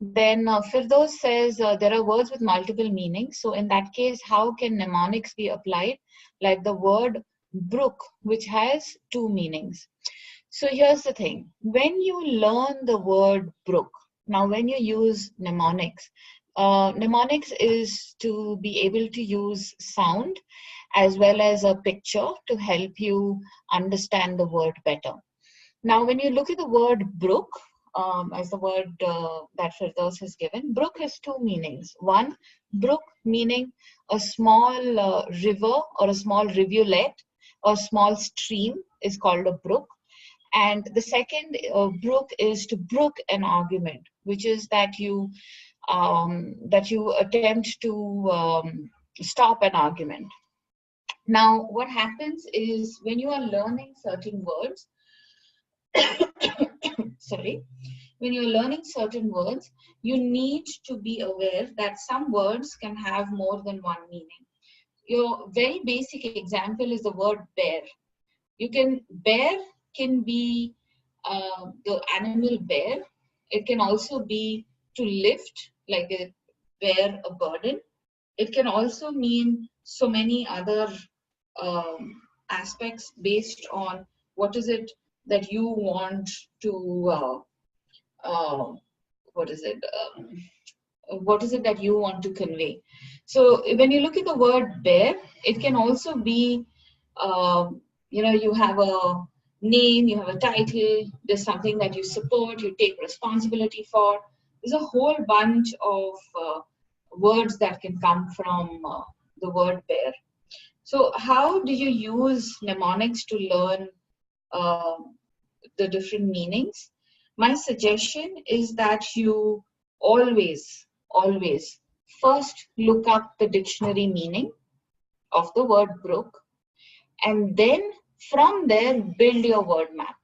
[SPEAKER 1] Then Firdaus says there are words with multiple meanings. So in that case, how can mnemonics be applied? Like the word brook, which has two meanings. So here's the thing. When you learn the word brook, now when you use mnemonics, mnemonics is to be able to use sound as well as a picture to help you understand the word better. Now, when you look at the word brook, as the word that Firdaus has given, brook has two meanings. One, brook meaning a small river or a small rivulet or small stream is called a brook. And the second, brook, is to brook an argument, which is that you attempt to stop an argument. Now, what happens is when you are learning certain words, sorry, when you're learning certain words, you need to be aware that some words can have more than one meaning. Your very basic example is the word bear. Bear can be the animal bear. It can also be to lift, like bear a burden. It can also mean so many other aspects based on what is it that you want to what is it that you want to convey. So when you look at the word bear, it can also be you have a name, you have a title, there's something that you support, you take responsibility for. There's a whole bunch of words that can come from the word bear. So how do you use mnemonics to learn the different meanings? My suggestion is that you always first look up the dictionary meaning of the word brook, and then from there build your word map.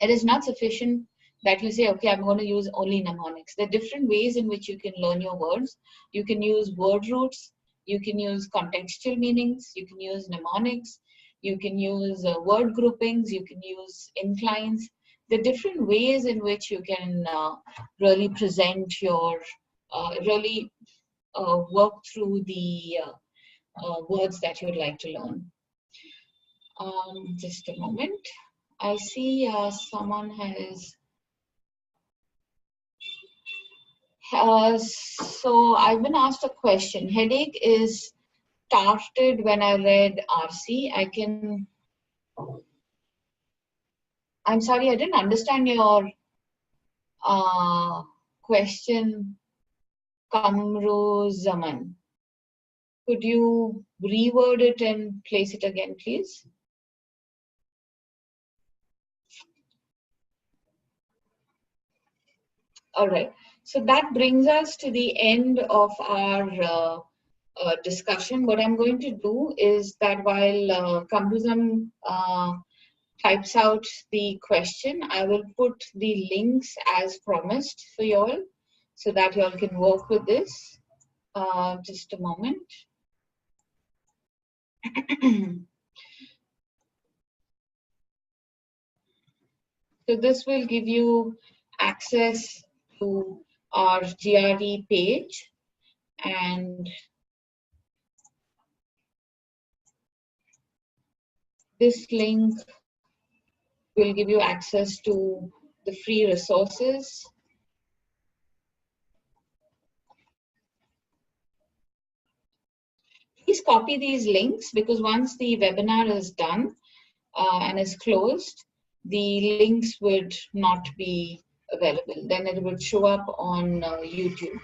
[SPEAKER 1] It is not sufficient that you say, okay, I'm going to use only mnemonics. There are different ways in which you can learn your words. You can use word roots, you can use contextual meanings, you can use mnemonics, you can use word groupings, you can use inclines. The different ways in which you can really present your, work through the words that you'd like to learn. Just a moment. I see someone has. So I've been asked a question. Headache is started when I read RC. I'm sorry, I didn't understand your question, Kamru Zaman. Could you reword it and place it again, please? All right. So that brings us to the end of our discussion. What I'm going to do is that while Kamruzam types out the question, I will put the links as promised for y'all so that y'all can work with this. Just a moment. So this will give you access to our GRE page, and this link will give you access to the free resources. Please copy these links, because once the webinar is done and is closed, the links would not be available. Then it would show up on YouTube,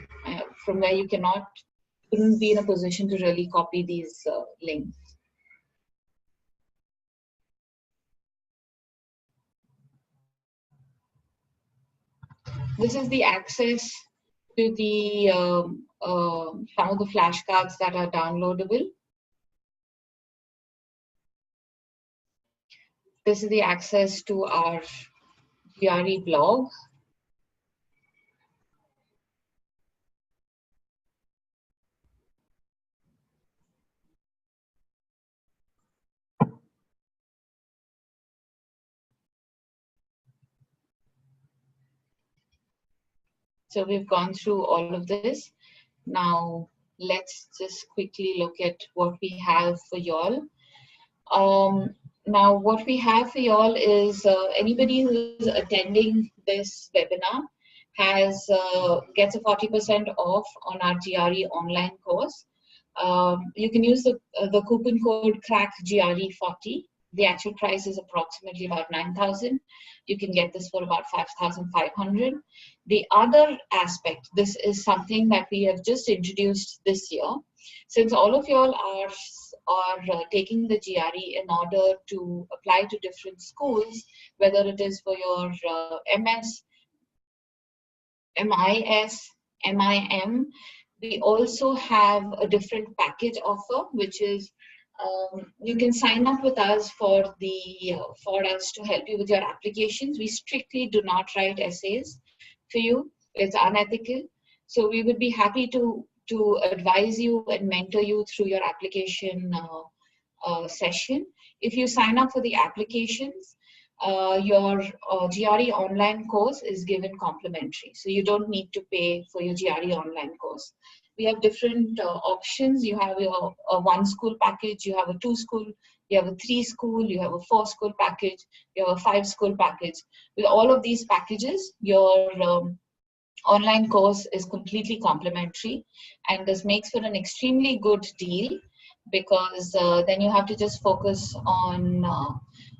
[SPEAKER 1] from where you couldn't be in a position to really copy these links. This is the access to the some of the flashcards that are downloadable. This is the access to our GRE blog. So we've gone through all of this. Now let's just quickly look at what we have for y'all. Now what we have for y'all is anybody who's attending this webinar gets a 40% off on our GRE online course. You can use the coupon code CrackGRE40 The actual price is approximately about 9,000. You can get this for about 5,500. The other aspect, this is something that we have just introduced this year. Since all of y'all are taking the GRE in order to apply to different schools, whether it is for your MS, MIS, MIM, we also have a different package offer, which is you can sign up with us for us to help you with your applications. We strictly do not write essays for you. It's unethical. So we would be happy to advise you and mentor you through your application session. If you sign up for the applications, your GRE online course is given complimentary. So you don't need to pay for your GRE online course. We have different options. You have your 1-school package, you have a 2-school, you have a 3-school, you have a 4-school package, you have a 5-school package. With all of these packages, your online course is completely complimentary, and this makes for an extremely good deal, because then you have to just focus on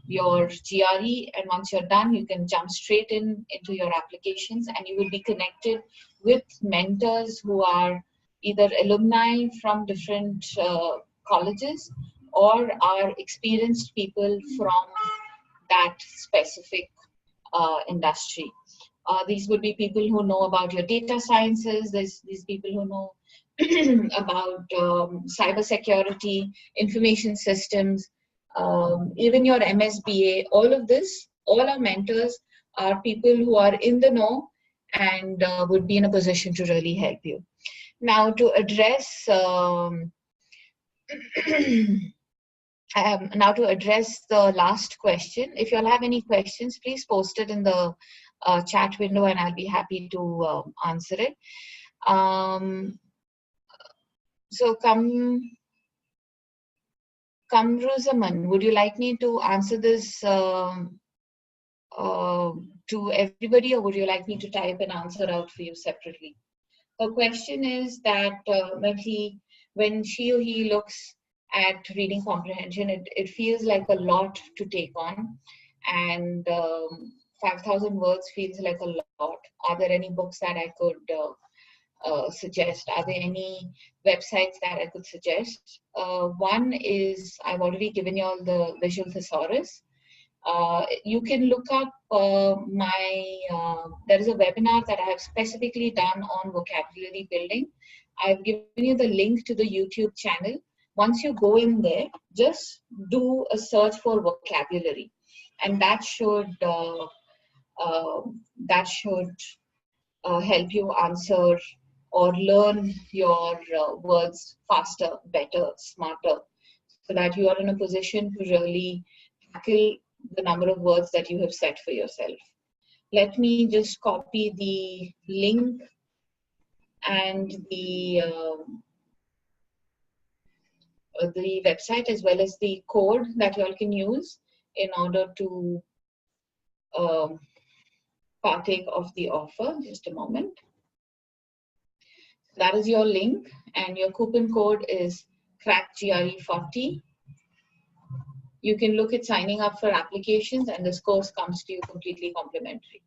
[SPEAKER 1] your GRE, and once you're done, you can jump straight into your applications, and you will be connected with mentors who are either alumni from different colleges or are experienced people from that specific industry. These would be people who know about your data sciences. There's these people who know about cybersecurity, information systems, even your MSBA. All of this, all our mentors are people who are in the know and would be in a position to really help you. Now, to address the last question, if you all have any questions, please post it in the chat window, and I'll be happy to answer it. So, Kamruzaman, would you like me to answer this to everybody, or would you like me to type an answer out for you separately? Her question is that when she or he looks at reading comprehension, it feels like a lot to take on, and 5,000 words feels like a lot. Are there any books that I could suggest? Are there any websites that I could suggest? One is, I've already given you all the visual thesaurus. You can look up there is a webinar that I have specifically done on vocabulary building. I've given you the link to the YouTube channel. Once you go in there, just do a search for vocabulary, and that should help you answer or learn your words faster, better, smarter, so that you are in a position to really tackle the number of words that you have set for yourself. Let me just copy the link and the website, as well as the code that you all can use in order to partake of the offer. Just a moment. That is your link, and your coupon code is CrackGRE40. You can look at signing up for applications, and this course comes to you completely complimentary.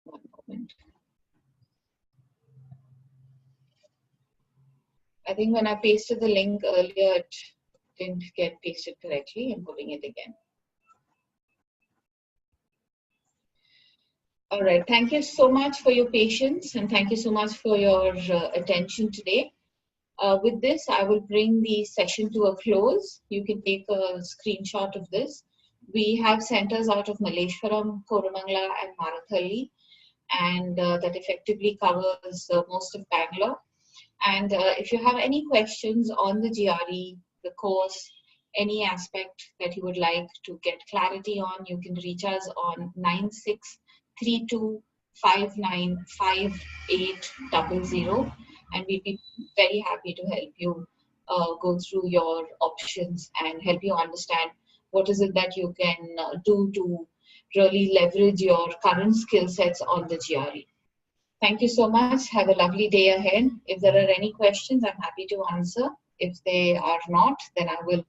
[SPEAKER 1] One moment. I think when I pasted the link earlier, it didn't get pasted correctly. I'm putting it again. All right. Thank you so much for your patience, and thank you so much for your attention today. With this, I will bring the session to a close. You can take a screenshot of this. We have centers out of Malleshwaram, Koramangala, and Marathalli, and that effectively covers most of Bangalore. And if you have any questions on the GRE, the course, any aspect that you would like to get clarity on, you can reach us on 9632595800, and we'd be very happy to help you go through your options and help you understand what is it that you can do to really leverage your current skill sets on the GRE. Thank you so much. Have a lovely day ahead. If there are any questions, I'm happy to answer. If they are not, then I will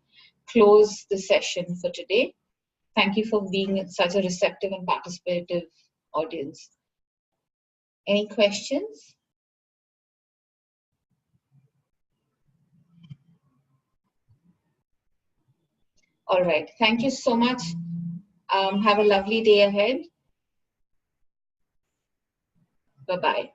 [SPEAKER 1] close the session for today. Thank you for being such a receptive and participative audience. Any questions? All right. Thank you so much. Have a lovely day ahead. Bye-bye.